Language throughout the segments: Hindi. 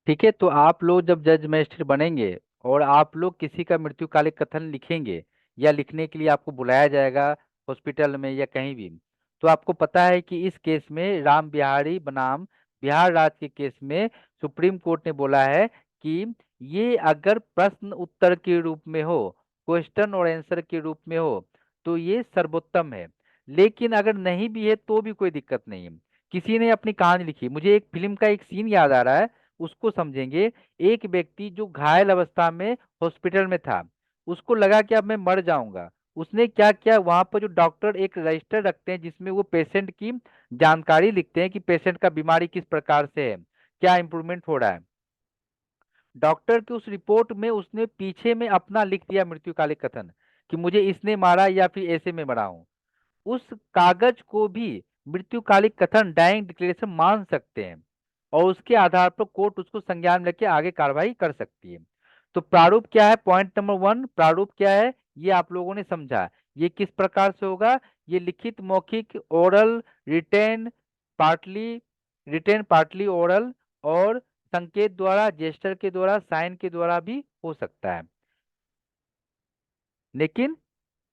ठीक है, तो आप लोग जब जज मजिस्ट्रेट बनेंगे और आप लोग किसी का मृत्युकालिक कथन लिखेंगे या लिखने के लिए आपको बुलाया जाएगा हॉस्पिटल में या कहीं भी, तो आपको पता है कि इस केस में राम बिहारी बनाम बिहार राज्य के केस में सुप्रीम कोर्ट ने बोला है कि ये अगर प्रश्न उत्तर के रूप में हो, क्वेश्चन और आंसर के रूप में हो, तो ये सर्वोत्तम है। लेकिन अगर नहीं भी है तो भी कोई दिक्कत नहीं है। किसी ने अपनी कहानी लिखी, मुझे एक फिल्म का एक सीन याद आ रहा है, उसको समझेंगे। एक व्यक्ति जो घायल अवस्था में हॉस्पिटल में था, उसको लगा कि अब मैं मर जाऊंगा। उसने क्या किया, वहां पर जो डॉक्टर एक रजिस्टर रखते हैं जिसमें वो पेशेंट की जानकारी लिखते हैं कि पेशेंट का बीमारी किस प्रकार से है, क्या इंप्रूवमेंट हो रहा है। डॉक्टर की उस रिपोर्ट में उसने पीछे में अपना लिख दिया मृत्युकालिक कथन कि मुझे इसने मारा या फिर ऐसे में मरा हूं। उस कागज को भी मृत्युकालिक कथन डाइंग डिक्लेरेशन मान सकते हैं और उसके आधार पर कोर्ट उसको संज्ञान में लेके आगे कार्रवाई कर सकती है। तो प्रारूप क्या है, पॉइंट नंबर वन, प्रारूप क्या है ये आप लोगों ने समझा। ये किस प्रकार से होगा, ये लिखित, मौखिक, oral, written, partly, written partly oral, और संकेत द्वारा, जेस्टर के द्वारा, साइन के द्वारा भी हो सकता है। लेकिन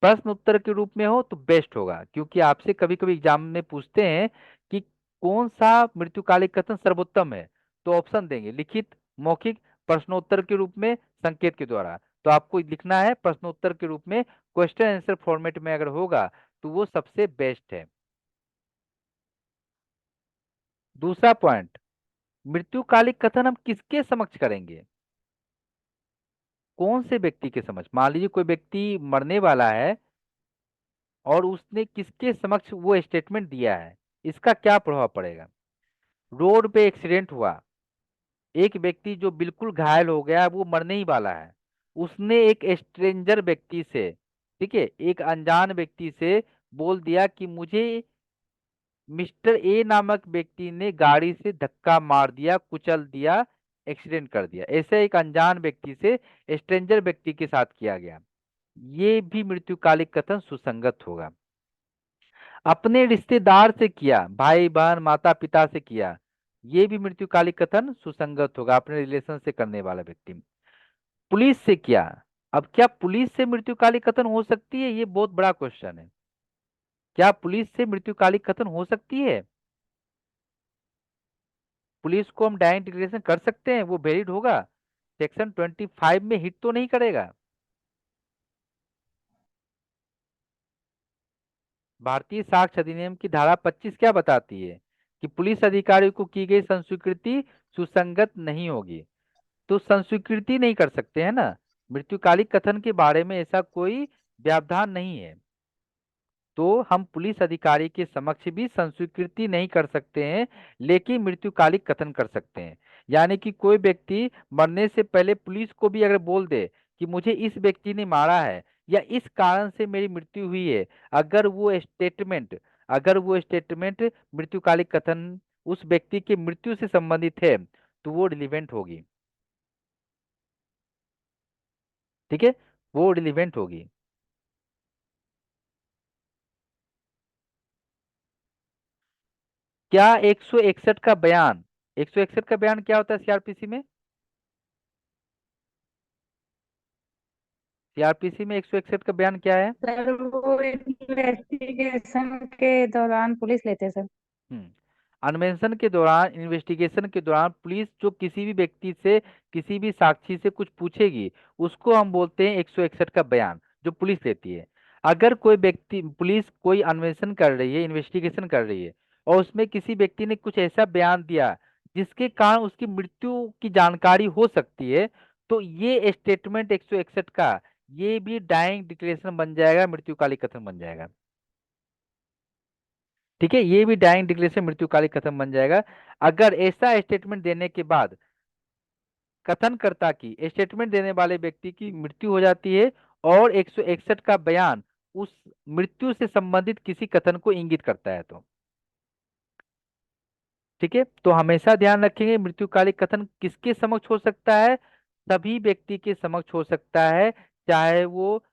प्रश्न उत्तर के रूप में हो तो बेस्ट होगा, क्योंकि आपसे कभी कभी एग्जाम में पूछते हैं कि कौन सा मृत्युकालिक कथन सर्वोत्तम है, तो ऑप्शन देंगे लिखित, मौखिक, प्रश्नोत्तर के रूप में, संकेत के द्वारा। तो आपको लिखना है प्रश्नोत्तर के रूप में, क्वेश्चन आंसर फॉर्मेट में अगर होगा तो वो सबसे बेस्ट है। दूसरा पॉइंट, मृत्युकालिक कथन हम किसके समक्ष करेंगे, कौन से व्यक्ति के समक्ष। मान लीजिए कोई व्यक्ति मरने वाला है और उसने किसके समक्ष वो स्टेटमेंट दिया है, इसका क्या प्रभाव पड़ेगा। रोड पे एक्सीडेंट हुआ, एक व्यक्ति जो बिल्कुल घायल हो गया, वो मरने ही वाला है, उसने एक स्ट्रेंजर व्यक्ति से, ठीक है, एक अनजान व्यक्ति से बोल दिया कि मुझे मिस्टर ए नामक व्यक्ति ने गाड़ी से धक्का मार दिया, कुचल दिया, एक्सीडेंट कर दिया। ऐसे एक अनजान व्यक्ति से, स्ट्रेंजर व्यक्ति के साथ किया गया, ये भी मृत्युकालिक कथन सुसंगत होगा। अपने रिश्तेदार से किया, भाई बहन माता पिता से किया, ये भी मृत्युकालिक कथन सुसंगत होगा, अपने रिलेशन से करने वाला व्यक्ति। पुलिस से किया, अब क्या पुलिस से मृत्युकालिक कथन हो सकती है, ये बहुत बड़ा क्वेश्चन है। क्या पुलिस से मृत्युकालिक कथन हो सकती है, पुलिस को हम डायरेक्ट डिक्लेरेशन कर सकते हैं, वो वैलिड होगा, सेक्शन 25 में हिट तो नहीं करेगा। भारतीय साक्ष्य अधिनियम की धारा 25 क्या बताती है कि पुलिस अधिकारी को की गई संस्वीकृति सुसंगत नहीं होगी, तो संस्वीकृति नहीं कर सकते हैं ना। मृत्युकालिक कथन के बारे में ऐसा कोई व्यवधान नहीं है, तो हम पुलिस अधिकारी के समक्ष भी संस्वीकृति नहीं कर सकते हैं, लेकिन मृत्युकालिक कथन कर सकते हैं। यानी कि कोई व्यक्ति मरने से पहले पुलिस को भी अगर बोल दे कि मुझे इस व्यक्ति ने मारा है या इस कारण से मेरी मृत्यु हुई है, अगर वो स्टेटमेंट, अगर वो स्टेटमेंट मृत्युकालिक कथन उस व्यक्ति की मृत्यु से संबंधित है, तो वो रिलीवेंट होगी। ठीक है, वो रिलीवेंट होगी। क्या 161 का बयान, 161 का बयान क्या होता है सीआरपीसी में, सीआरपीसी में 161 का बयान क्या है। सर वो इन्वेस्टिगेशन के दौरान पुलिस लेते हैं सर। हम्म, अन्वेषण के दौरान, इन्वेस्टिगेशन के दौरान पुलिस जो किसी भी व्यक्ति से, किसी भी साक्षी से कुछ पूछेगी, उसको हम बोलते हैं 161 का बयान, जो पुलिस लेती है। अगर कोई व्यक्ति, पुलिस कोई अन्वेषण कर रही है, इन्वेस्टिगेशन कर रही है, और उसमें किसी व्यक्ति ने कुछ ऐसा बयान दिया जिसके कारण उसकी मृत्यु की जानकारी हो सकती है, तो ये स्टेटमेंट 161 का, ये भी डाइंग डिक्लेरेशन बन जाएगा, मृत्युकालिक कथन बन जाएगा। ठीक है, ये भी डाइंग डिक्लेरेशन मृत्युकालिक कथन बन जाएगा। अगर ऐसा स्टेटमेंट देने के बाद कथनकर्ता की, स्टेटमेंट देने वाले व्यक्ति की मृत्यु हो जाती है और 161 का बयान उस मृत्यु से संबंधित किसी कथन को इंगित करता है, तो ठीक है। तो हमेशा ध्यान रखेंगे मृत्युकालिक कथन किसके समक्ष हो सकता है, सभी व्यक्ति के समक्ष हो सकता है, चाहे वो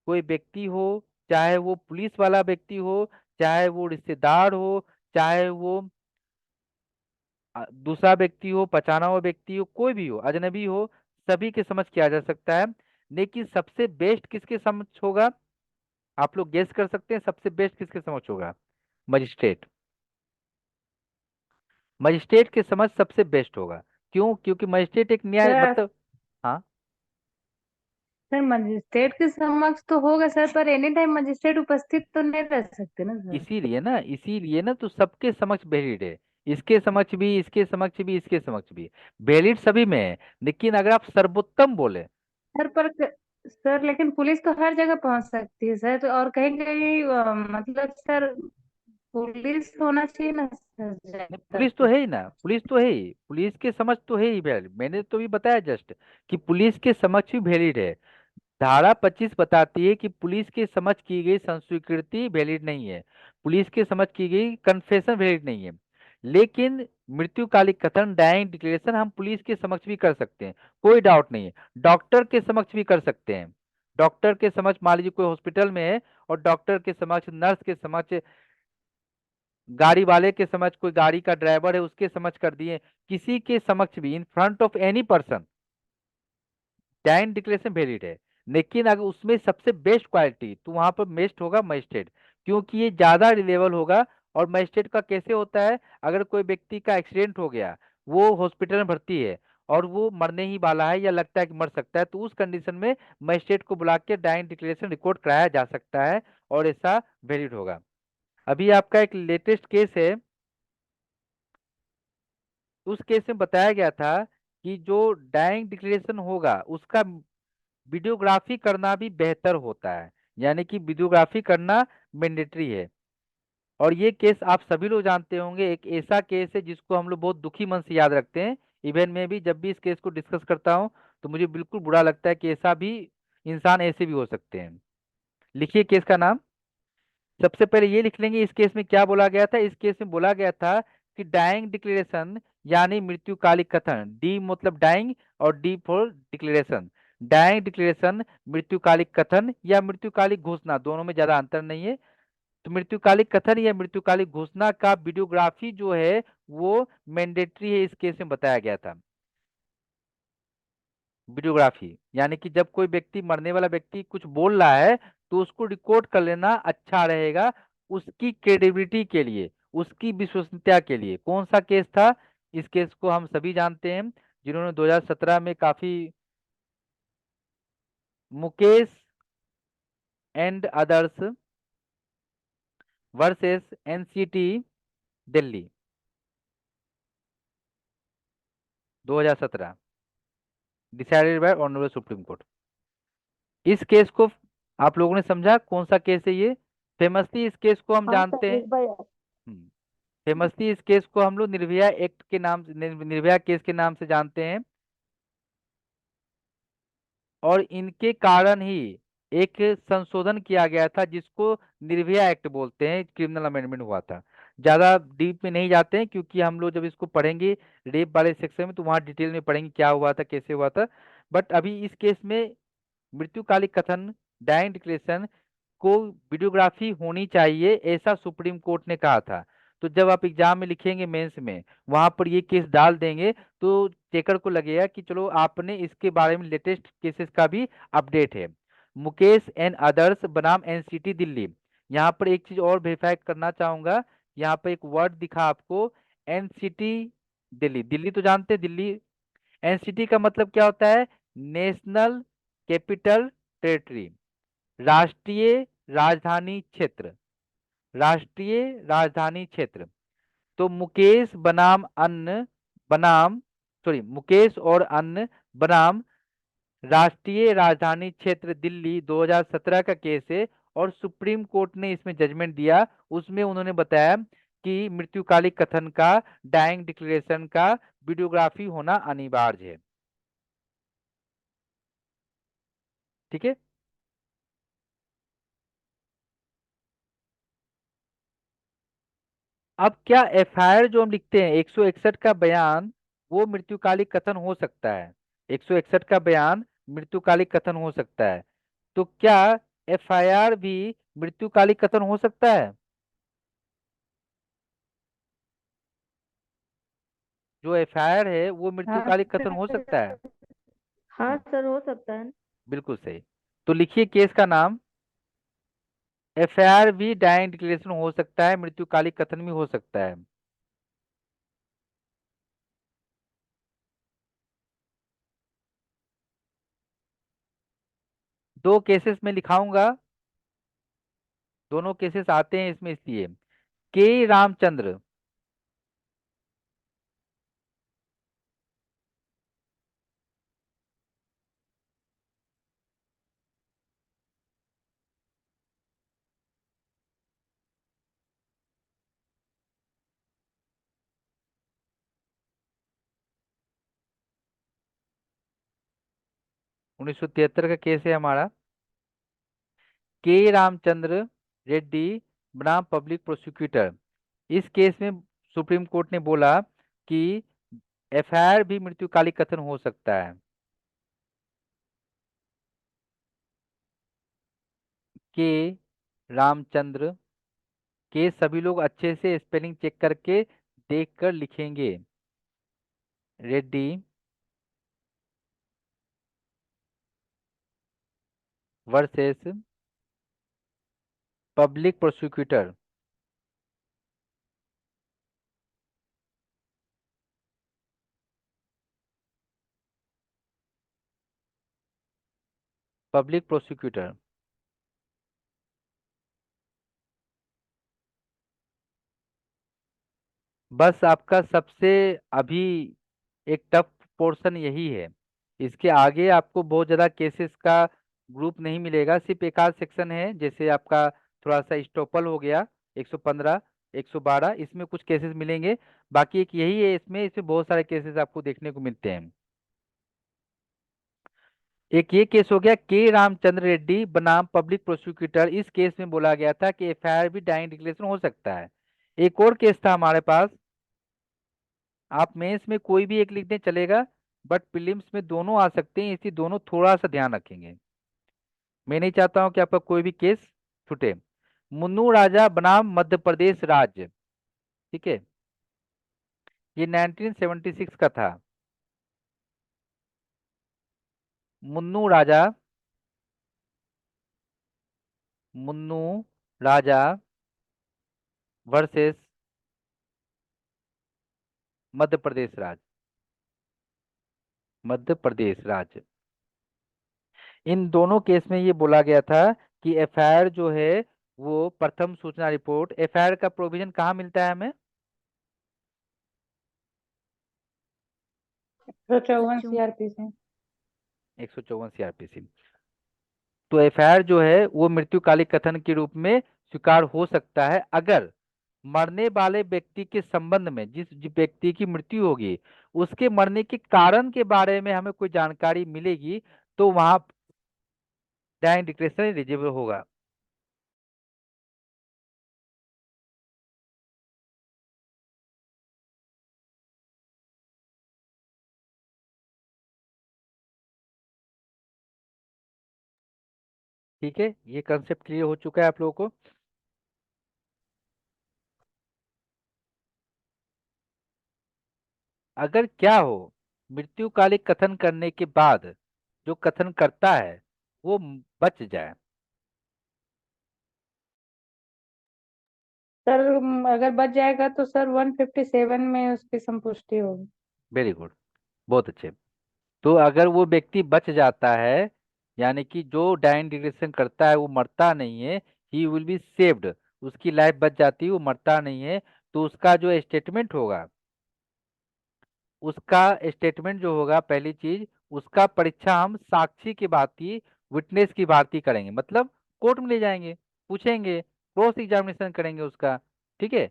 कोई व्यक्ति हो, चाहे वो पुलिस वाला व्यक्ति हो, चाहे वो रिश्तेदार हो, चाहे वो दूसरा व्यक्ति हो, पहचाना हुआ व्यक्ति हो, कोई भी हो, अजनबी हो, सभी के समझ किया जा सकता है। लेकिन सबसे बेस्ट किसके समझ होगा? आप लोग गेस कर सकते हैं सबसे बेस्ट किसके समझ होगा? मजिस्ट्रेट। मजिस्ट्रेट के समझ सबसे बेस्ट होगा। क्यों? क्योंकि मजिस्ट्रेट एक न्याय सर मतलब। हाँ। सर मजिस्ट्रेट के समक्ष तो होगा सर, पर एनी टाइम मजिस्ट्रेट उपस्थित तो नहीं रह सकते ना सर। इसीलिए ना तो सबके समक्ष वैलिड है। इसके समक्ष भी, इसके समक्ष भी, इसके समक्ष भी वैलिड सभी में है। लेकिन अगर आप सर्वोत्तम बोले। सर सर लेकिन पुलिस तो हर जगह पहुंच सकती है सर, तो और कहीं कहीं मतलब सर पुलिस होना चाहिए ना सर नहीं, ज्यादा पुलिस तो तो। है ही ना, पुलिस तो है ही, पुलिस के समक्ष तो है ही वैलिड। मैंने तो भी बताया जस्ट कि पुलिस के समक्ष भी वैलिड है। धारा 25 बताती है कि पुलिस के समझ की गई संस्वीकृति वैलिड नहीं है, पुलिस के समझ की गई कन्फेशन वैलिड नहीं है। लेकिन मृत्युकालिक कथन, डाइंग डिक्लेरेशन हम पुलिस के समक्ष भी कर सकते हैं, कोई डाउट नहीं है। डॉक्टर के समक्ष भी कर सकते हैं। डॉक्टर के समक्ष, मान लीजिए कोई हॉस्पिटल में है और डॉक्टर के समक्ष, नर्स के समक्ष, गाड़ी वाले के समक्ष, कोई गाड़ी का ड्राइवर है उसके समक्ष कर दिए, किसी के समक्ष भी, in front of any person, dying declaration valid है। लेकिन अगर उसमें सबसे बेस्ट क्वालिटी तो वहां पर बेस्ट होगा मजिस्ट्रेट, क्योंकि ये ज्यादा रिलेबल होगा। और मजिस्ट्रेट का कैसे होता है? अगर कोई व्यक्ति का एक्सीडेंट हो गया, वो हॉस्पिटल में भर्ती है और वो मरने ही वाला है या लगता है कि मर सकता है, तो उस कंडीशन में मजिस्ट्रेट को बुला के डाइन डिक्लेरेशन रिकॉर्ड कराया जा सकता है और ऐसा वैलिड होगा। अभी आपका एक लेटेस्ट केस है, उस केस में बताया गया था कि जो डाइंग डिक्लेरेशन होगा उसका वीडियोग्राफी करना भी बेहतर होता है। यानी कि वीडियोग्राफी करना मैंडेटरी है। और ये केस आप सभी लोग जानते होंगे, एक ऐसा केस है जिसको हम लोग बहुत दुखी मन से याद रखते हैं। इवन मैं भी जब भी इस केस को डिस्कस करता हूँ तो मुझे बिल्कुल बुरा लगता है कि ऐसा भी इंसान ऐसे भी हो सकते हैं। लिखिए केस का नाम। सबसे पहले ये लिख लेंगे इस केस में क्या बोला गया था। इस केस में बोला गया था कि डाइंग डिक्लेरेशन यानी मृत्युकालिक कथन, डी मतलब डाइंग और D for declaration. Dying declaration मृत्युकालिक कथन या मृत्युकालिक घोषणा, दोनों में ज्यादा अंतर नहीं है। तो मृत्युकालिक कथन या मृत्युकालिक घोषणा का वीडियोग्राफी जो है वो मैंडेटरी है, इस केस में बताया गया था। वीडियोग्राफी यानी कि जब कोई व्यक्ति, मरने वाला व्यक्ति कुछ बोल रहा है तो उसको रिकॉर्ड कर लेना अच्छा रहेगा, उसकी क्रेडिबिलिटी के लिए, उसकी विश्वसनीयता के लिए। कौन सा केस था? इस केस को हम सभी जानते हैं, जिन्होंने 2017 में काफी, Mukesh and others versus NCT Delhi, 2017, decided by honourable supreme court. इस केस को आप लोगों ने समझा कौन सा केस है ये? फेमसली इस केस को हम हाँ जानते सर हैं। एक बार। फेमसली इस केस को हम लोग निर्भया एक्ट के नाम, निर्भया केस के नाम से जानते हैं। और इनके कारण ही एक संशोधन किया गया था जिसको निर्भया एक्ट बोलते हैं, क्रिमिनल अमेंडमेंट हुआ था। ज्यादा डीप में नहीं जाते हैं क्योंकि हम लोग जब इसको पढ़ेंगे रेप वाले सेक्शन में तो वहाँ डिटेल में पढ़ेंगे क्या हुआ था, कैसे हुआ था। बट अभी इस केस में मृत्युकालिक कथन, डाइंग डिक्लेरेशन को वीडियोग्राफी होनी चाहिए, ऐसा सुप्रीम कोर्ट ने कहा था। तो जब आप एग्जाम में लिखेंगे, मेंस में, वहां पर ये केस डाल देंगे तो चेकर को लगेगा कि चलो आपने इसके बारे में लेटेस्ट केसेस का भी अपडेट है। मुकेश एंड अदर्स बनाम एनसीटी दिल्ली। यहाँ पर एक चीज और वेरीफाई करना चाहूंगा, यहाँ पर एक वर्ड दिखा आपको, एनसीटी दिल्ली। दिल्ली तो जानते हैं, दिल्ली। एनसीटी का मतलब क्या होता है? नेशनल कैपिटल टेरिटरी, राष्ट्रीय राजधानी क्षेत्र। राष्ट्रीय राजधानी क्षेत्र। तो मुकेश बनाम अन्य, बनाम, सॉरी, मुकेश और अन्य बनाम राष्ट्रीय राजधानी क्षेत्र दिल्ली 2017 का केस है। और सुप्रीम कोर्ट ने इसमें जजमेंट दिया, उसमें उन्होंने बताया कि मृत्युकालिक कथन का, डाइंग डिक्लेरेशन का वीडियोग्राफी होना अनिवार्य है। ठीक है। अब क्या एफआईआर जो हम लिखते हैं 161 का बयान, वो मृत्युकालिक कथन हो सकता है? 161 का बयान मृत्युकालिक कथन हो सकता है। तो क्या एफआईआर भी मृत्युकालिक कथन हो सकता है? जो एफआईआर है वो हाँ मृत्युकालिक कथन हो सकता है। सर। हाँ हम्म, सर, हो सकता है। बिल्कुल सही। तो लिखिए केस का नाम। एफआईआर भी डाइंग डिक्लेरेशन हो सकता है, मृत्युकालिक कथन भी हो सकता है। दो केसेस में लिखाऊंगा, दोनों केसेस आते हैं इसमें इसलिए। के रामचंद्र, 1973 का केस है हमारा। के रामचंद्र रेड्डी बनाम पब्लिक प्रोसिक्यूटर। इस केस में सुप्रीम कोर्ट ने बोला कि एफआईआर भी मृत्युकालिक कथन हो सकता है। के रामचंद्र, के सभी लोग अच्छे से स्पेलिंग चेक करके देख कर लिखेंगे। Reddy versus public prosecutor. Public prosecutor. बस आपका सबसे अभी एक टफ पोर्शन यही है। इसके आगे आपको बहुत ज़्यादा केसेस का ग्रुप नहीं मिलेगा, सिर्फ एक आध सेक्शन है, जैसे आपका थोड़ा सा स्टॉपल हो गया, 115, 112, इसमें कुछ केसेस मिलेंगे। बाकी एक यही है, इसमें बहुत सारे केसेस आपको देखने को मिलते हैं। एक ये केस हो गया के रामचंद्र रेड्डी बनाम पब्लिक प्रोसिक्यूटर। इस केस में बोला गया था कि एफआईआर भी डाइंग डिक्लेरेशन हो सकता है। एक और केस था हमारे पास। आप मेंस में कोई भी एक लिख दें चलेगा, बट प्रीलिम्स में दोनों आ सकते हैं, इसलिए दोनों थोड़ा सा ध्यान रखेंगे। मैं नहीं चाहता हूं कि आपका कोई भी केस छूटे। मुन्नू राजा बनाम मध्य प्रदेश राज्य। ठीक है, ये 1976 का था। मुन्नू राजा, मुन्नू राजा वर्सेस मध्य प्रदेश राज्य। मध्य प्रदेश राज्य। इन दोनों केस में ये बोला गया था कि एफआईआर जो है वो प्रथम सूचना रिपोर्ट, एफआईआर का प्रोविजन कहाँ मिलता है हमें? 154 सीआरपी से। 154 सीआरपीसी। तो एफआईआर जो है वो मृत्युकालिक कथन के रूप में स्वीकार हो सकता है अगर मरने वाले व्यक्ति के संबंध में, जिस व्यक्ति की मृत्यु होगी, उसके मरने के कारण के बारे में हमें कोई जानकारी मिलेगी, तो वहां डाइंग डिक्लेरेशन एलिजिबल होगा। ठीक है, ये कंसेप्ट क्लियर हो चुका है आप लोगों को। अगर क्या हो, मृत्युकालिक कथन करने के बाद जो कथन करता है वो बच जाए। सर अगर बच जाएगा तो सर 157 में उसकी संपुष्टि होगी। वेरी गुड, बहुत अच्छे। तो अगर वो व्यक्ति बच जाता है, यानी कि जो डाइंग डिक्लेरेशन करता है वो मरता नहीं है, ही विल बी सेव्ड, उसकी लाइफ बच जाती है, वो मरता नहीं है, तो उसका जो स्टेटमेंट होगा, उसका स्टेटमेंट जो होगा, पहली चीज, उसका परीक्षा हम साक्षी की भांति, विटनेस की भांति करेंगे। मतलब कोर्ट में ले जाएंगे, पूछेंगे, क्रॉस एग्जामिनेशन करेंगे उसका। ठीक है,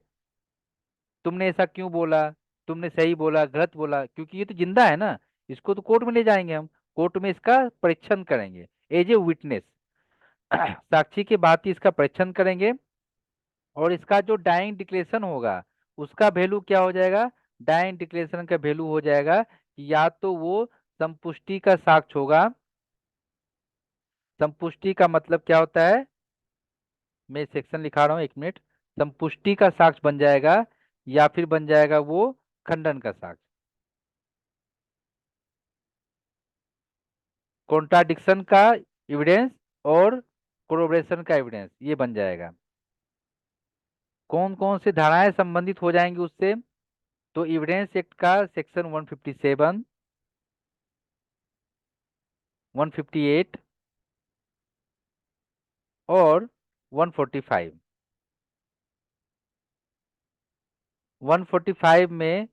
तुमने ऐसा क्यों बोला, तुमने सही बोला गलत बोला, क्योंकि ये तो जिंदा है ना, इसको तो कोर्ट में ले जाएंगे हम, कोर्ट में इसका परीक्षण करेंगे एज ए विटनेस। साक्षी की भांति इसका परीक्षण करेंगे, और इसका जो डाइंग डिक्लेरेशन होगा उसका वैल्यू क्या हो जाएगा? डाइंग डिक्लेरेशन का वैल्यू हो जाएगा कि या तो वो संपुष्टि का साक्ष्य होगा। संपुष्टि का मतलब क्या होता है? मैं सेक्शन लिखा रहा हूँ, 1 मिनट। संपुष्टि का साक्ष्य बन जाएगा, या फिर बन जाएगा वो खंडन का साक्ष्य। कॉन्ट्राडिक्शन का एविडेंस और कोरोबरेशन का एविडेंस, ये बन जाएगा। कौन कौन से धाराएं संबंधित हो जाएंगी उससे? तो एविडेंस एक्ट का सेक्शन 157, 158 और 145। 145 में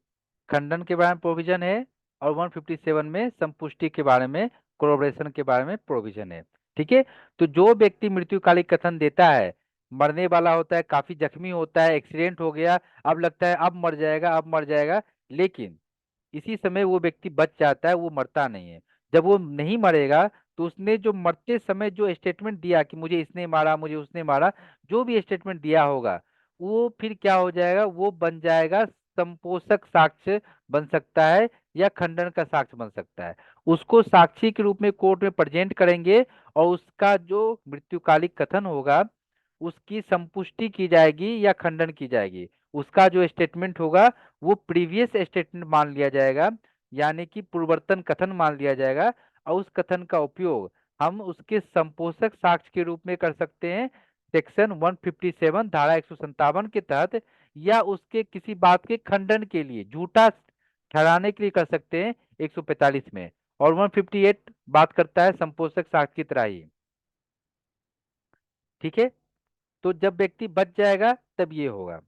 खंडन के बारे में प्रोविजन है और 157 में संपुष्टि के बारे में, कोरोबरेशन के बारे में प्रोविजन है। ठीक है। तो जो व्यक्ति मृत्युकालिक कथन देता है, मरने वाला होता है, काफी जख्मी होता है, एक्सीडेंट हो गया, अब लगता है अब मर जाएगा, अब मर जाएगा, लेकिन इसी समय वो व्यक्ति बच जाता है, वो मरता नहीं है। जब वो नहीं मरेगा तो उसने जो मरते समय जो स्टेटमेंट दिया कि मुझे इसने मारा, मुझे उसने मारा, जो भी स्टेटमेंट दिया होगा, वो फिर क्या हो जाएगा, वो बन जाएगा संपोषक साक्ष्य बन सकता है या खंडन का साक्ष्य बन सकता है। उसको साक्षी के रूप में कोर्ट में प्रेजेंट करेंगे और उसका जो मृत्युकालिक कथन होगा उसकी संपुष्टि की जाएगी या खंडन की जाएगी। उसका जो स्टेटमेंट होगा वो प्रीवियस स्टेटमेंट मान लिया जाएगा, यानी कि पूर्ववर्तन कथन मान लिया जाएगा, और उस कथन का उपयोग हम उसके संपोषक साक्ष्य के रूप में कर सकते हैं सेक्शन 157 धारा 157 के तहत, या उसके किसी बात के खंडन के लिए, झूठा ठहराने के लिए कर सकते हैं 145 में। और 158 बात करता है संपोषक साक्ष्य की तरह ही। ठीक है। तो जब व्यक्ति बच जाएगा तब ये होगा।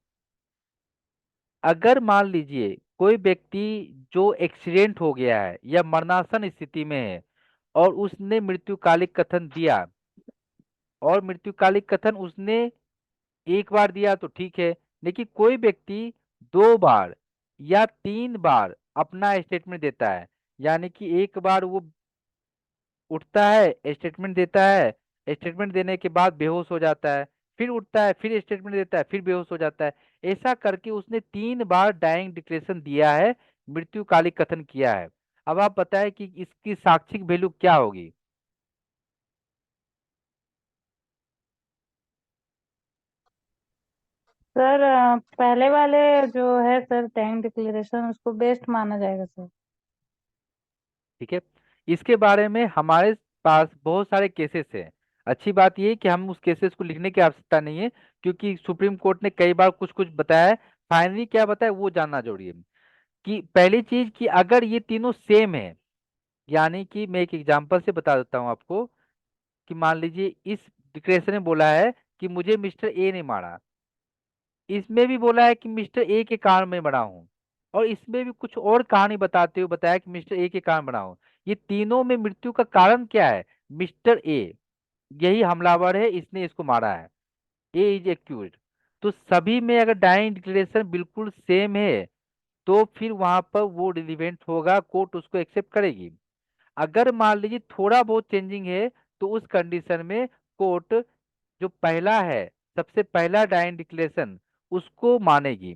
अगर मान लीजिए कोई व्यक्ति जो एक्सीडेंट हो गया है या मरणासन स्थिति में है और उसने मृत्युकालिक कथन दिया, और मृत्युकालिक कथन उसने एक बार दिया तो ठीक है, लेकिन कोई व्यक्ति 2 बार या 3 बार अपना स्टेटमेंट देता है, यानी कि एक बार वो उठता है, स्टेटमेंट देता है, स्टेटमेंट देने के बाद बेहोश हो जाता है, फिर उठता है, फिर स्टेटमेंट देता है, फिर बेहोश हो जाता है, ऐसा करके उसने 3 बार डाइंग डिक्लेरेशन दिया है, मृत्युकालिक कथन किया है। अब आप बताएं कि इसकी साक्षिक वैल्यू क्या होगी? सर पहले वाले जो है सर टैंक डिक्लेरेशन उसको बेस्ट माना जाएगा सर। ठीक है। इसके बारे में हमारे पास बहुत सारे केसेस हैं। अच्छी बात यह है कि हम उस केसेस को लिखने की आवश्यकता नहीं है, क्योंकि सुप्रीम कोर्ट ने कई बार कुछ कुछ बताया है, फाइनली क्या बताया वो जानना जरूरी है। कि पहली चीज कि अगर ये तीनों सेम है, यानी कि मैं एक एग्जांपल से बता देता हूं आपको, कि मान लीजिए इस डिक्लेरेशन में बोला है कि मुझे मिस्टर ए ने मारा, इसमें भी बोला है कि मिस्टर ए के कारण मैं बना हूं, और इसमें भी कुछ और कहानी बताते हुए बताया कि मिस्टर ए के कारण बना हूं। ये तीनों में मृत्यु का कारण क्या है? मिस्टर ए, यही हमलावर है, इसने इसको मारा है, ए इज एक्यूज्ड। तो सभी में अगर डाइंग डिक्लेरेशन बिल्कुल सेम है तो फिर वहां पर वो रिलीवेंट होगा, कोर्ट उसको एक्सेप्ट करेगी। अगर मान लीजिए थोड़ा बहुत चेंजिंग है तो उस कंडीशन में कोर्ट जो पहला है, सबसे पहला डाइंग डिक्लेरेशन, उसको मानेगी।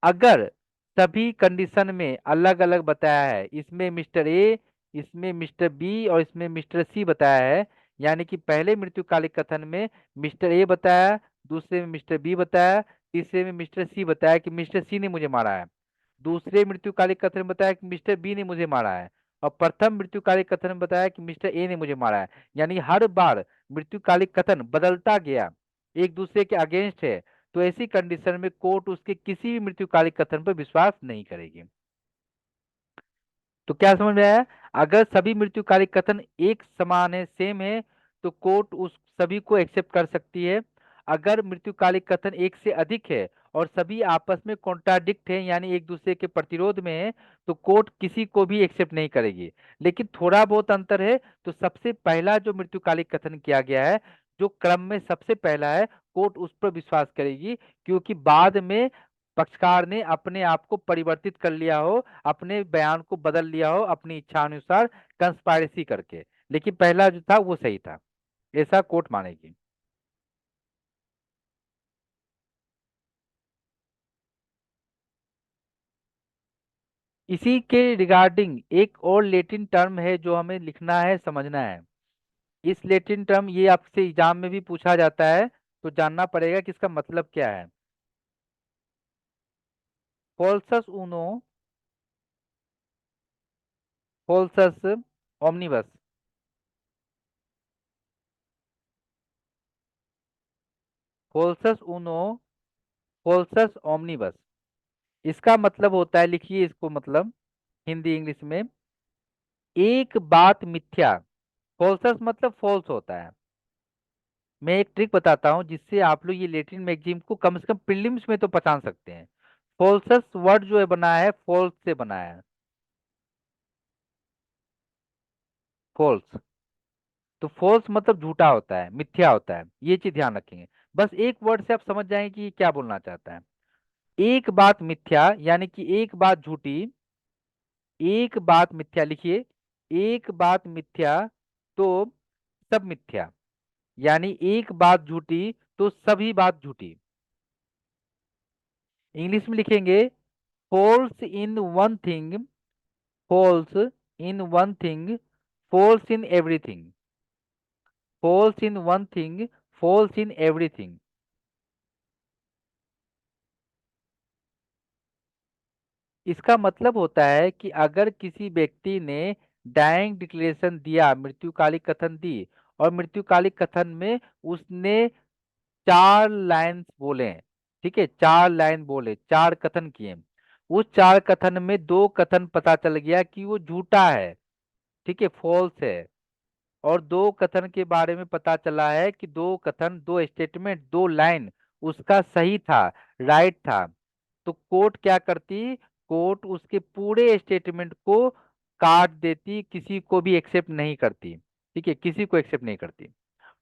अगर सभी कंडीशन में अलग अलग बताया है, इसमें मिस्टर ए, इसमें मिस्टर बी और इसमें मिस्टर सी बताया है, यानी कि पहले मृत्युकालिक कथन में मिस्टर ए बताया, दूसरे में मिस्टर बी बताया, तीसरे में मिस्टर सी बताया कि मिस्टर सी ने मुझे मारा है, दूसरे मृत्युकालिक कथन में बताया कि मिस्टर बी ने मुझे मारा है, और प्रथम मृत्युकालिक कथन में बताया कि मिस्टर ए ने मुझे मारा है। यानी हर बार मृत्युकालिक कथन बदलता गया, एक दूसरे के अगेंस्ट है, तो ऐसी कंडीशन में कोर्ट उसके किसी भी मृत्युकालिक कथन पर विश्वास नहीं करेगी। तो क्या समझ में आया? अगर सभी मृत्युकालिक कथन एक समान है, सेम है, तो कोर्ट उस सभी को एक्सेप्ट कर सकती है। अगर मृत्युकालिक कथन एक से अधिक है और सभी आपस में कॉन्ट्राडिक्ट है, यानी एक दूसरे के प्रतिरोध में है, तो कोर्ट किसी को भी एक्सेप्ट नहीं करेगी। लेकिन थोड़ा बहुत अंतर है, तो सबसे पहला जो मृत्युकालिक कथन किया गया है, जो क्रम में सबसे पहला है, कोर्ट उस पर विश्वास करेगी, क्योंकि बाद में पक्षकार ने अपने आप को परिवर्तित कर लिया हो, अपने बयान को बदल लिया हो अपनी इच्छा अनुसार, कंस्पायरेसी करके, लेकिन पहला जो था वो सही था, ऐसा कोर्ट मानेगी। इसी के रिगार्डिंग एक और लेटिन टर्म है जो हमें लिखना है, समझना है। इस लेटिन टर्म ये आपसे एग्जाम में भी पूछा जाता है, तो जानना पड़ेगा कि इसका मतलब क्या है। फॉल्सस ऊनो, फॉल्सस ओमनिबस। फोल्सस उनो फोल्सस ओमनिबस। इसका मतलब होता है, लिखिए इसको मतलब हिंदी इंग्लिश में, एक बात मिथ्या। फॉल्सस मतलब फॉल्स होता है। मैं एक ट्रिक बताता हूँ जिससे आप लोग ये लेटिन मैगजीम को कम से कम प्रीलिम्स में तो पहचान सकते हैं। फॉल्सस वर्ड जो है बना है फॉल्स से बना है, फॉल्स। तो फॉल्स मतलब झूठा होता है, मिथ्या होता है, ये चीज ध्यान रखेंगे। बस एक वर्ड से आप समझ जाएंगे कि ये क्या बोलना चाहता है। एक बात मिथ्या यानी कि एक बात झूठी, एक बात मिथ्या लिखिए, एक बात मिथ्या तो सब मिथ्या, यानी एक बात झूठी तो सभी बात झूठी। इंग्लिश में लिखेंगे, falls in one thing, falls in one thing, falls in everything, falls in one thing, falls in everything. इसका मतलब होता है कि अगर किसी व्यक्ति ने डाइंग डिक्लेरेशन दिया, मृत्युकालिक कथन दी, और मृत्युकालिक कथन में उसने 4 लाइन बोले हैं, ठीक है, 4 लाइन बोले, 4 कथन किए, उस 4 कथन में 2 कथन पता चल गया कि वो झूठा है, ठीक है, फॉल्स है, और 2 कथन के बारे में पता चला है कि 2 कथन, 2 स्टेटमेंट, 2 लाइन उसका सही था, राइट था। तो कोर्ट क्या करती, कोर्ट उसके पूरे स्टेटमेंट को काट देती, किसी को भी एक्सेप्ट नहीं करती, ठीक है, किसी को एक्सेप्ट नहीं करती,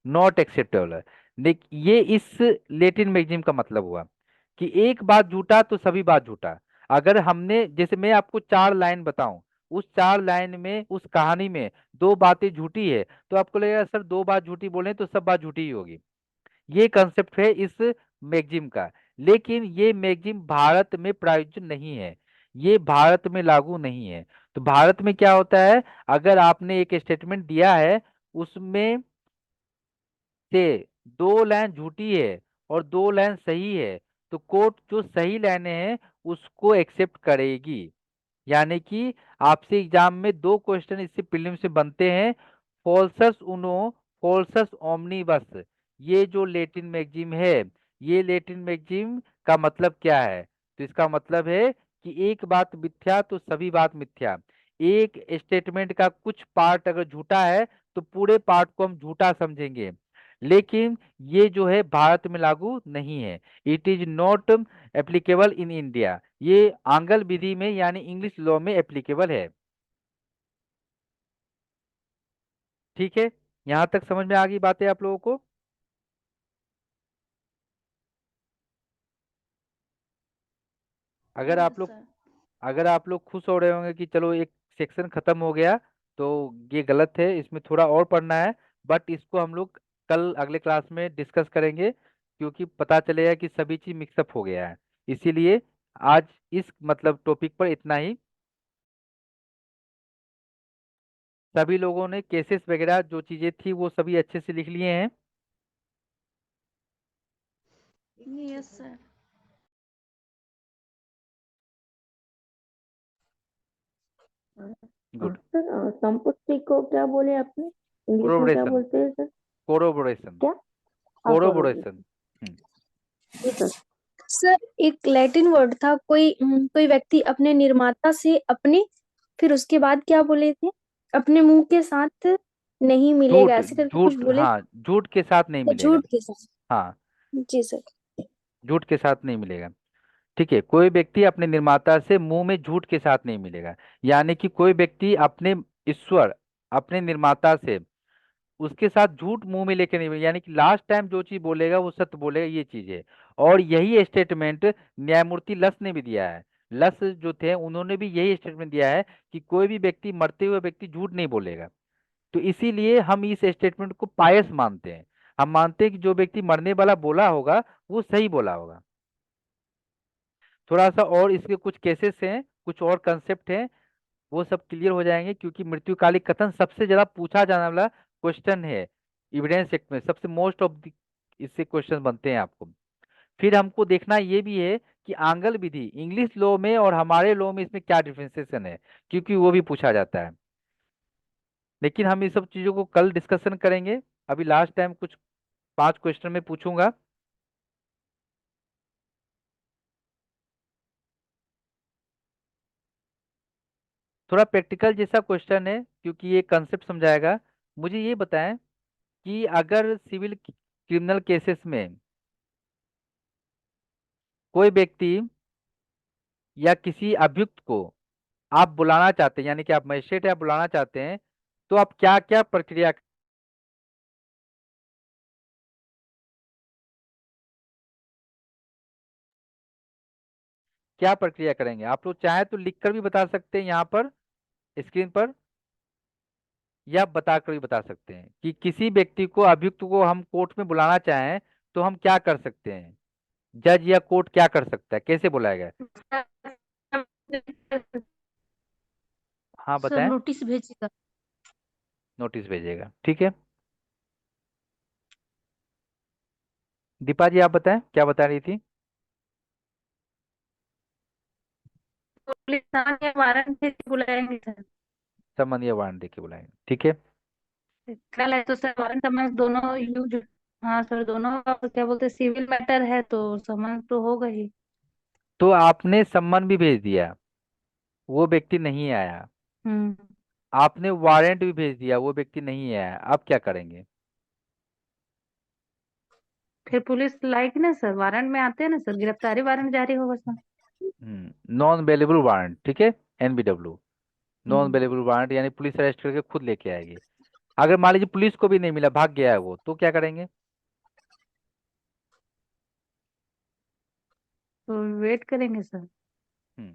नॉट एक्सेप्टेबल है। देख, ये इस लेटिन मैगजीम का मतलब हुआ कि एक बात झूठा तो सभी बात झूठा। अगर हमने, जैसे मैं आपको 4 लाइन बताऊं, उस 4 लाइन में, उस कहानी में 2 बातें झूठी है, तो आपको लगेगा सर 2 बात झूठी बोले तो सब बात झूठी ही होगी। ये कंसेप्ट है इस मैगजीम का। लेकिन ये मैगजीम भारत में प्रायोजित नहीं है, ये भारत में लागू नहीं है। तो भारत में क्या होता है, अगर आपने एक स्टेटमेंट दिया है, उसमें से 2 लाइन झूठी है और 2 लाइन सही है, तो कोर्ट जो सही लाइनें हैं उसको एक्सेप्ट करेगी। यानी कि आपसे एग्जाम में 2 क्वेश्चन इससे प्रीलिम्स से बनते हैं, फॉल्सस उनो, फॉल्सस ओमनीबस। ये जो लेटिन मैगजीम है, ये लेटिन मैगजीम का मतलब क्या है, तो इसका मतलब है कि एक बात मिथ्या तो सभी बात मिथ्या। एक स्टेटमेंट का कुछ पार्ट अगर झूठा है तो पूरे पार्ट को हम झूठा समझेंगे। लेकिन ये जो है भारत में लागू नहीं है, it is not applicable in India. ये आंगल विधि में यानी इंग्लिश लॉ में एप्लीकेबल है। ठीक है, यहाँ तक समझ में आ गई बातें आप लोगों को। अगर आप यस लोग सर। अगर आप लोग खुश हो रहे होंगे कि चलो एक सेक्शन खत्म हो गया, तो ये गलत है, इसमें थोड़ा और पढ़ना है। बट इसको हम लोग कल अगले क्लास में डिस्कस करेंगे, क्योंकि पता चलेगा कि सभी चीज मिक्सअप हो गया है। इसीलिए आज इस मतलब टॉपिक पर इतना ही। सभी लोगों ने केसेस वगैरह जो चीजें थी वो सभी अच्छे से लिख लिए हैं। Yes sir. गुड। सर संपत्ति को क्या बोले आपने, इंग्लिश में क्या कोरोबोरेशन, बोलते हैं सर? कोरोबोरेशन, क्या? हाँ, कोरोबोरेशन। कोरोबोरेशन। जी सर। सर एक लैटिन वर्ड था, कोई व्यक्ति अपने निर्माता से अपने, फिर उसके बाद क्या बोले थे, अपने मुंह के साथ नहीं मिलेगा, झूठ, ऐसे करके कुछ झूठ, बोले हाँ, झूठ के साथ नहीं थे, मिलेगा। झूठ के साथ। हाँ, जी सर। झूठ के साथ नहीं मिलेगा। ठीक है, कोई व्यक्ति अपने निर्माता से मुंह में झूठ के साथ नहीं मिलेगा, यानी कि कोई व्यक्ति अपने ईश्वर, अपने निर्माता से, उसके साथ झूठ मुंह में लेके नहीं मिलेगा, यानी कि लास्ट टाइम जो चीज बोलेगा वो सत्य बोलेगा, ये चीज है। और यही स्टेटमेंट न्यायमूर्ति लस ने भी दिया है। लस जो थे उन्होंने भी यही स्टेटमेंट दिया है कि कोई भी व्यक्ति, मरते हुए व्यक्ति झूठ नहीं बोलेगा। तो इसीलिए हम इस स्टेटमेंट को पायस मानते हैं। हम मानते हैं कि जो व्यक्ति मरने वाला बोला होगा वो सही बोला होगा। थोड़ा सा और इसके कुछ केसेस हैं, कुछ और कंसेप्ट हैं, वो सब क्लियर हो जाएंगे, क्योंकि मृत्युकालिक कथन सबसे ज्यादा पूछा जाने वाला क्वेश्चन है। एविडेंस एक्ट में सबसे मोस्ट ऑफ इससे क्वेश्चन बनते हैं आपको। फिर हमको देखना ये भी है कि आंगल विधि इंग्लिश लॉ में और हमारे लॉ में इसमें क्या डिफरेंशिएशन है, क्योंकि वो भी पूछा जाता है। लेकिन हम इस सब चीजों को कल डिस्कशन करेंगे। अभी लास्ट टाइम कुछ 5 क्वेश्चन में पूछूंगा। थोड़ा प्रैक्टिकल जैसा क्वेश्चन है क्योंकि ये कंसेप्ट समझाएगा। मुझे ये बताएं कि अगर सिविल क्रिमिनल केसेस में कोई व्यक्ति या किसी अभियुक्त को आप बुलाना चाहते हैं, यानी कि आप मजिस्ट्रेट या बुलाना चाहते हैं, तो आप क्या क्या प्रक्रिया, क्या प्रक्रिया करेंगे? आप लोग चाहे तो लिख कर भी बता सकते हैं यहाँ पर स्क्रीन पर, या बताकर भी बता सकते हैं कि किसी व्यक्ति को, अभियुक्त को हम कोर्ट में बुलाना चाहें तो हम क्या कर सकते हैं, जज या कोर्ट क्या कर सकता है, कैसे बुलाएगा? हाँ सर बताएं। नोटिस भेजेगा। नोटिस भेजेगा, ठीक है। दीपा जी आप बताएं, क्या बता रही थी? पुलिस थाना या वारंट भेज के बुलाएंगे सर। समन या वारंट दे के बुलाएंगे, ठीक है। कल है तो सर वारंट समझ दोनों यूज। हाँ सर, दोनों का क्या बोलते हैं, सिविल मैटर है तो समझ तो होगा ही। तो आपने सम्मन भी भेज दिया, वो व्यक्ति नहीं आया। हम्म। आपने वारंट भी भेज दिया, वो व्यक्ति नहीं आया, अब क्या करेंगे? फिर पुलिस लाएगी ना सर, वारंट में आते हैं ना सर, गिरफ्तारी वारंट जारी होगा सर। नॉन बेलेबल वारंट, ठीक है, NBW, नॉन हम्म। बेलेबल वारंट, यानी पुलिस अरेस्ट करके खुद लेके आएगी। अगर मान लीजिए पुलिस को भी नहीं मिला, भाग गया है वो, तो क्या करेंगे? तो वेट करेंगे सर। हम्म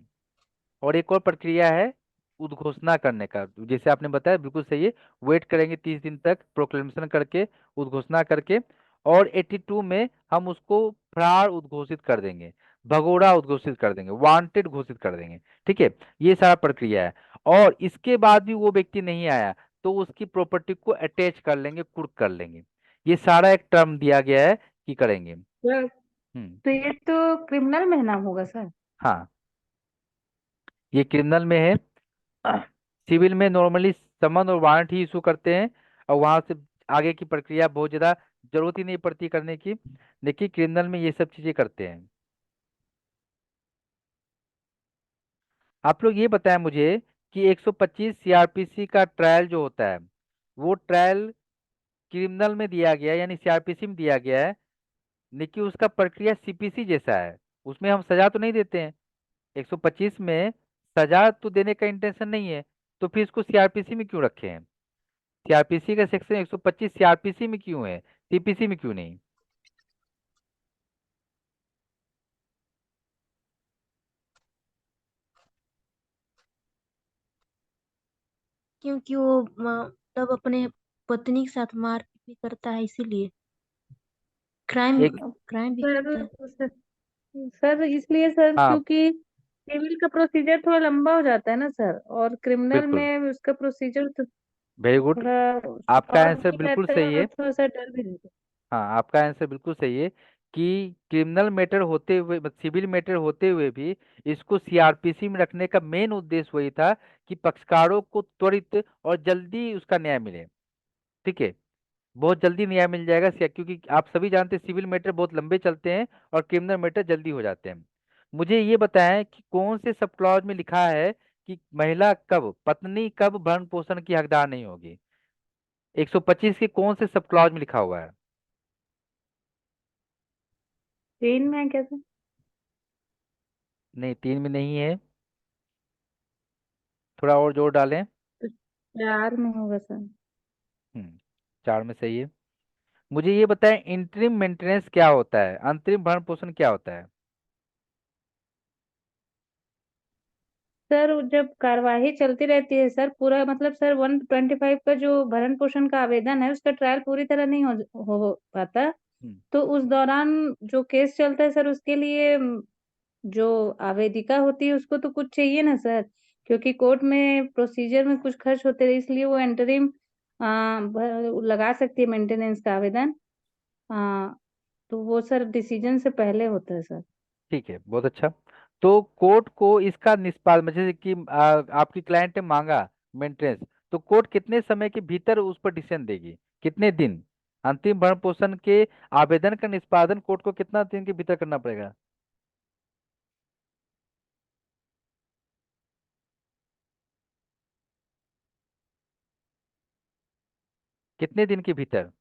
और एक और प्रक्रिया है उद्घोषणा करने का, जैसे आपने बताया बिल्कुल सही है। वेट करेंगे 30 दिन तक, प्रोक्लेमेशन करके, उद्घोषणा करके, और 82 में हम उसको फरार उद्घोषित कर देंगे, भगोड़ा उद्घोषित कर देंगे, वांटेड घोषित कर देंगे, ठीक है। ये सारा प्रक्रिया है। और इसके बाद भी वो व्यक्ति नहीं आया तो उसकी प्रॉपर्टी को अटैच कर लेंगे, कुर्क कर लेंगे। ये सारा एक टर्म दिया गया है कि करेंगे। सर, हम्म तो ये तो क्रिमिनल में नाम होगा सर। हाँ, ये क्रिमिनल में है। सिविल में नॉर्मली समन और वारंट ही इशू करते हैं, और वहां से आगे की प्रक्रिया बहुत ज्यादा जरूरत ही नहीं पड़ती करने की, लेकिन क्रिमिनल में ये सब चीजें करते हैं। आप लोग ये बताएं मुझे कि 125 CRPC का ट्रायल जो होता है, वो ट्रायल क्रिमिनल में दिया गया है, यानी CRPC में दिया गया है, लेकिन उसका प्रक्रिया CPC जैसा है। उसमें हम सजा तो नहीं देते हैं। 125 में सजा तो देने का इंटेंशन नहीं है, तो फिर इसको CRPC में क्यों रखे हैं? सीआरपीसी का सेक्शन 125 सीआरपीसी में क्यों है, CPC में क्यों नहीं? क्योंकि वो तब अपने पत्नी के साथ मारपीट भी करता है, इसीलिए क्राइम एक क्राइम भी करता है। सर सर इसलिए सर, हाँ, क्योंकि सिविल का प्रोसीजर थोड़ा लंबा हो जाता है ना सर, और क्रिमिनल बिल्कुल, में उसका प्रोसीजर तो वेरी गुड। थोड़ा आपका शॉर्ट आंसर भी बिल्कुल रहता है सही और है। थोड़ा सा डर भी रहता हाँ, आपका आंसर बिल्कुल सही है कि क्रिमिनल मैटर होते हुए, सिविल मैटर होते हुए भी इसको सीआरपीसी में रखने का मेन उद्देश्य वही था कि पक्षकारों को त्वरित और जल्दी उसका न्याय मिले, ठीक है। बहुत जल्दी न्याय मिल जाएगा क्योंकि आप सभी जानते हैं सिविल मैटर बहुत लंबे चलते हैं और क्रिमिनल मैटर जल्दी हो जाते हैं। मुझे ये बताएं कि कौन से सब क्लॉज में लिखा है कि महिला कब, पत्नी कब भरण पोषण की हकदार नहीं होगी? 125 के कौन से सब क्लॉज में लिखा हुआ है? है। ट्रेन में है क्या सर? नहीं, 3 में नहीं है, थोड़ा और जोर डालें। तो 4 में होगा सर। 4 में सही है। मुझे ये बताएं इंटरिम मेंटेनेंस क्या होता है, अंतरिम भरण पोषण क्या होता है? सर जब कार्यवाही चलती रहती है सर, पूरा मतलब सर 125 का जो भरण पोषण का आवेदन है उसका ट्रायल पूरी तरह नहीं हो पाता। हम्म, तो उस दौरान जो केस चलता है सर, उसके लिए जो आवेदिका होती है उसको तो कुछ चाहिए ना सर, क्योंकि कोर्ट में प्रोसीजर में कुछ खर्च होते हैं, इसलिए वो इंटरिम लगा सकती है मेंटेनेंस का आवेदन। आ, तो वो सर डिसीजन से पहले होता है सर। ठीक है, बहुत अच्छा। तो कोर्ट को इसका निष्पादन, जैसे कि आपकी क्लाइंट ने मांगा मेंटेनेंस, तो कोर्ट कितने समय के भीतर उस पर डिसीजन देगी, कितने दिन? अंतिम भरण पोषण के आवेदन का निष्पादन कोर्ट को कितना दिन के भीतर करना पड़ेगा? कितने दिन के भीतर?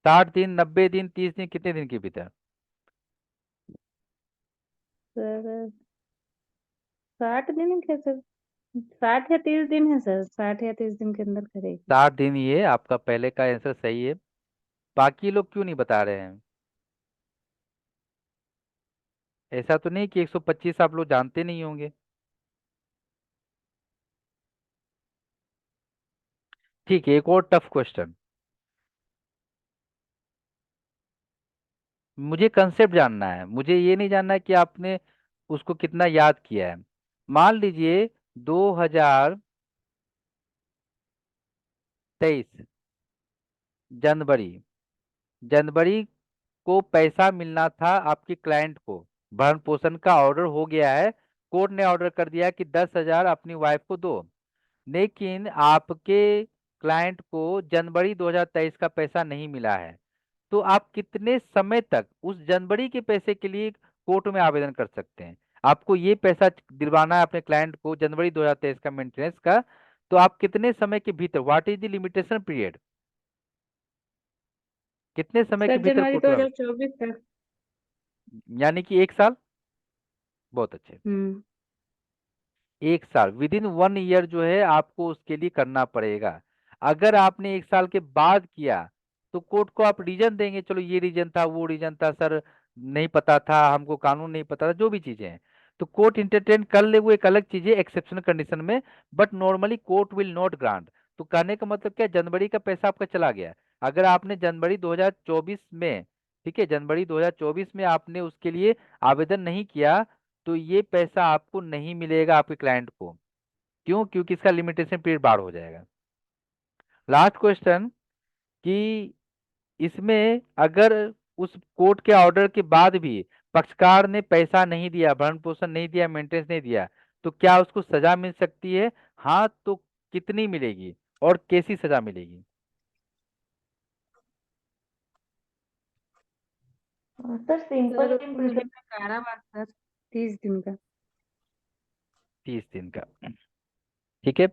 60 दिन, 90 दिन, 30 दिन, कितने दिन के भीतर? सर 60 दिन है सर, 60 या 30 दिन है सर, 60 या 30 दिन के अंदर करेगी। 60 दिन, ये आपका पहले का आंसर सही है। बाकी लोग क्यों नहीं बता रहे हैं? ऐसा तो नहीं कि 125 आप लोग जानते नहीं होंगे। ठीक है, एक और टफ क्वेश्चन। मुझे कंसेप्ट जानना है, मुझे ये नहीं जानना है कि आपने उसको कितना याद किया है। मान लीजिए 2023 जनवरी, जनवरी को पैसा मिलना था आपके क्लाइंट को, भरण पोषण का ऑर्डर हो गया है, कोर्ट ने ऑर्डर कर दिया कि 10,000 अपनी वाइफ को दो। लेकिन आपके क्लाइंट को जनवरी 2023 का पैसा नहीं मिला है। तो आप कितने समय तक उस जनवरी के पैसे के लिए कोर्ट में आवेदन कर सकते हैं? आपको ये पैसा दिलवाना है अपने क्लाइंट को जनवरी 2023 का मेंटेनेंस का। तो आप कितने समय के भीतर, what is the limitation period, कितने समय के सर भीतर जनवरी कोर्ट दो में हजार चौबीस तक। यानी कि 1 साल। बहुत अच्छे। हम्म। 1 साल, विद इन 1 ईयर जो है आपको उसके लिए करना पड़ेगा। अगर आपने 1 साल के बाद किया तो कोर्ट को आप रीजन देंगे, चलो ये रीजन था, वो रीजन था सर, नहीं पता था हमको, कानून नहीं पता था, जो भी चीजें हैं, तो कोर्ट इंटरटेन कर ले, वो एक अलग चीज है एक्सेप्शनल कंडीशन में। But normally court will not grant. तो कहने का मतलब क्या, जनवरी का पैसा आपका चला गया। अगर आपने जनवरी 2024 में, ठीक है, जनवरी 2024 में आपने उसके लिए आवेदन नहीं किया, तो ये पैसा आपको नहीं मिलेगा आपके क्लाइंट को। क्यों? क्योंकि इसका लिमिटेशन पीरियड बार हो जाएगा। लास्ट क्वेश्चन, कि इसमें अगर उस कोर्ट के ऑर्डर के बाद भी पक्षकार ने पैसा नहीं दिया, भरण पोषण नहीं दिया, मेंटेनेंस नहीं दिया, तो क्या उसको सजा मिल सकती है? हाँ, तो कितनी मिलेगी और कैसी सजा मिलेगी? सर सिंपल सर उसको इम्प्लीमेंट। मिलेगा कारावास सर, 30 दिन का। 30 दिन का, ठीक है।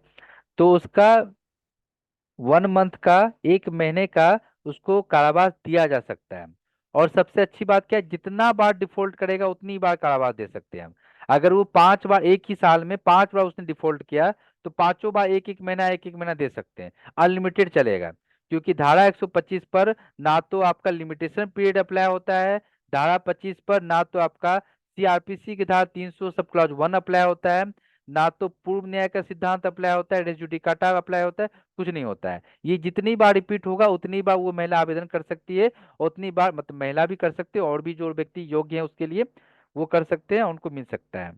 तो उसका 1 मंथ का, 1 महीने का उसको कारावास दिया जा सकता है। और सबसे अच्छी बात क्या है, जितना बार डिफॉल्ट करेगा उतनी बार कारावास दे सकते हैं हम। अगर वो 5 बार, एक ही साल में 5 बार उसने डिफॉल्ट किया, तो पांचों बार एक एक महीना, एक एक महीना दे सकते हैं। अनलिमिटेड चलेगा, क्योंकि धारा 125 पर ना तो आपका लिमिटेशन पीरियड अप्लाई होता है, धारा 25 पर ना तो आपका सीआरपीसी की धारा 300 सब क्लॉज 1 अप्लाई होता है, ना तो पूर्व न्याय का सिद्धांत अप्लाई होता है, रेस जुडिकाटा अप्लाई होता है, कुछ नहीं होता है। ये जितनी बार रिपीट होगा उतनी बार वो महिला आवेदन कर सकती है, उतनी बार, मतलब महिला भी कर सकती है, और भी जो व्यक्ति योग्य है उसके लिए वो कर सकते हैं, उनको मिल सकता है।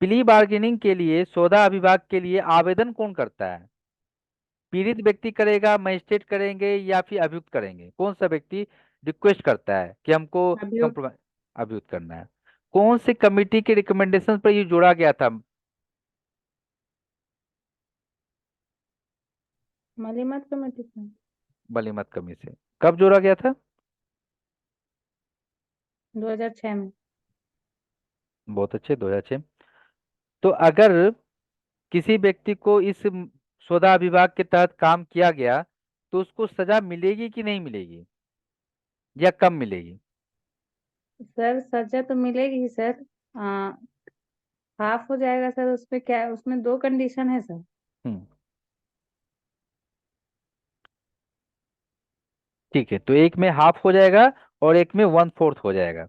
प्ली बार्गेनिंग के लिए, सौदा अभिभाग के लिए आवेदन कौन करता है? पीड़ित व्यक्ति करेगा, मजिस्ट्रेट करेंगे, या फिर अभियुक्त करेंगे? कौन सा व्यक्ति रिक्वेस्ट करता है कि हमको अभियुक्त। कंप्रोमाइज? अभियुक्त करना है। कौन सी कमिटी के रिकमेंडेशन पर ये जोड़ा गया था? मलीमत कमेटी से। बलीमत कमी से। कब जोड़ा गया था? 2006 में। बहुत अच्छे, 2006। तो अगर किसी व्यक्ति को इस सौदा विभाग के तहत काम किया गया, तो उसको सजा मिलेगी कि नहीं मिलेगी, या कम मिलेगी? सर सजा तो मिलेगी ही सर। आ, हाफ हो जाएगा सर, उसमें क्या, उसमें दो कंडीशन है सर। हम्म, ठीक है, तो एक में हाफ हो जाएगा और एक में 1/4 हो जाएगा।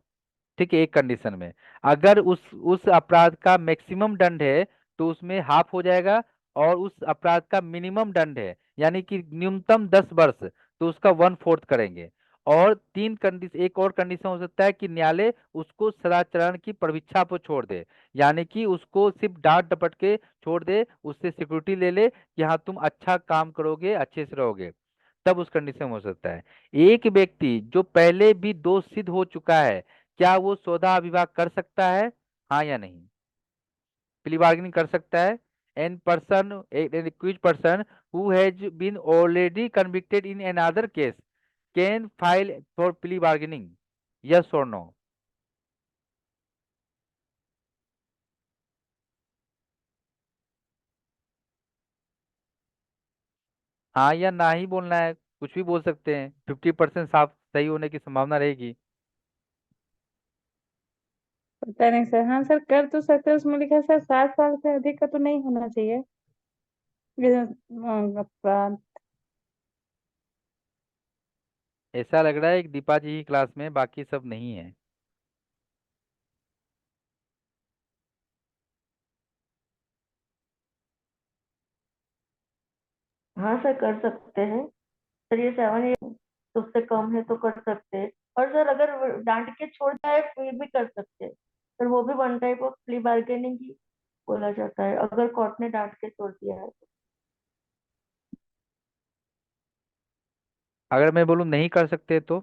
ठीक है, एक कंडीशन में, अगर उस अपराध का मैक्सिमम दंड है तो उसमें हाफ हो जाएगा, और उस अपराध का मिनिमम दंड है यानी कि न्यूनतम 10 वर्ष, तो उसका 1/4 करेंगे। और तीन कंडीशन, एक और कंडीशन हो सकता है कि न्यायालय उसको सदाचरण की प्रविच्छा पर छोड़ दे, यानी कि उसको सिर्फ डांट डपट के छोड़ दे, उससे सिक्योरिटी ले ले कि हाँ तुम अच्छा काम करोगे, अच्छे से रहोगे, तब उस कंडीशन में हो सकता है। एक व्यक्ति जो पहले भी दोष सिद्ध हो चुका है, क्या वो सौदा विभाग कर सकता है? हाँ या नहीं? प्ली बार्गेनिंग कर सकता है? An person, an accuse person who has been already convicted in another case can file for plea bargaining, yes और नो? हाँ या ना ही बोलना है, कुछ भी बोल सकते हैं, 50% साफ सही होने की संभावना रहेगी। पता नहीं सर। हाँ सर, कर तो सकते हैं, उसमें लिखा है सर 7 साल से अधिक का तो नहीं होना चाहिए अपराध। ऐसा लग रहा है एक दीपा जी ही क्लास में, बाकी सब नहीं है। हाँ सर, कर सकते हैं सर, ये 7 तो उससे कम है तो कर सकते हैं। और सर अगर वो डांट के छोड़ जाए फिर भी कर सकते हैं सर, वो भी one type of plea bargaining ही बोला जाता है अगर कोर्ट ने डांट के छोड़ दिया है अगर मैं बोलूँ नहीं कर सकते तो?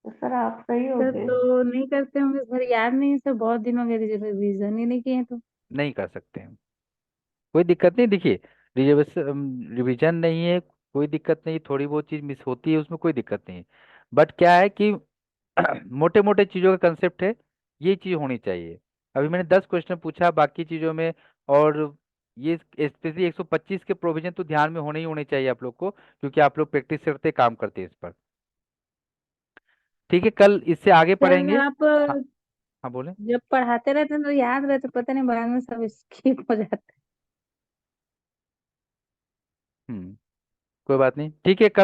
तो सर आप सही हो सर गए। तो नहीं करते होंगे सर, याद नहीं है सर, बहुत दिन हो गए रिविजन ही नहीं किए तो। नहीं कर सकते हैं, कोई दिक्कत नहीं। देखिए, रिजर्वेशन रिवीजन नहीं है, कोई दिक्कत नहीं, थोड़ी बहुत चीज़ मिस होती है उसमें, कोई दिक्कत नहीं। बट क्या है कि मोटे मोटे चीज़ों का कंसेप्ट है, ये चीज़ होनी चाहिए। अभी मैंने 10 क्वेश्चन पूछा बाकी चीज़ों में, और ये स्पेशली 125 के प्रोविजन तो ध्यान में होने ही होने चाहिए आप लोग को, क्योंकि आप लोग प्रैक्टिस करते काम करते हैं इस पर। ठीक है, कल इससे आगे सर पढ़ेंगे। आप हाँ, हाँ बोले। जब पढ़ाते रहते हैं तो याद रहते, पता नहीं बाद में सब स्किप हो जाता है। कोई बात नहीं, ठीक है, कल